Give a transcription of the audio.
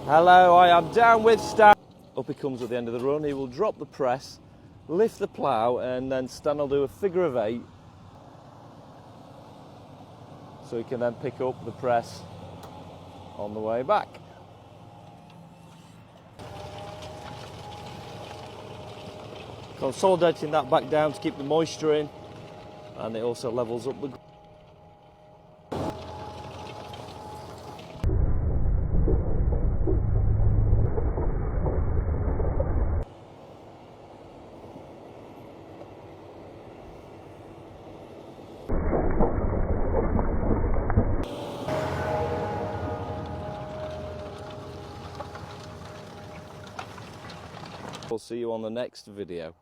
Hello, I am down with Stan. Up he comes at the end of the run. He will drop the press, lift the plough, and then Stan will do a figure of 8. So he can then pick up the press on the way back. Consolidating that back down to keep the moisture in, and it also levels up the ground. We'll see you on the next video.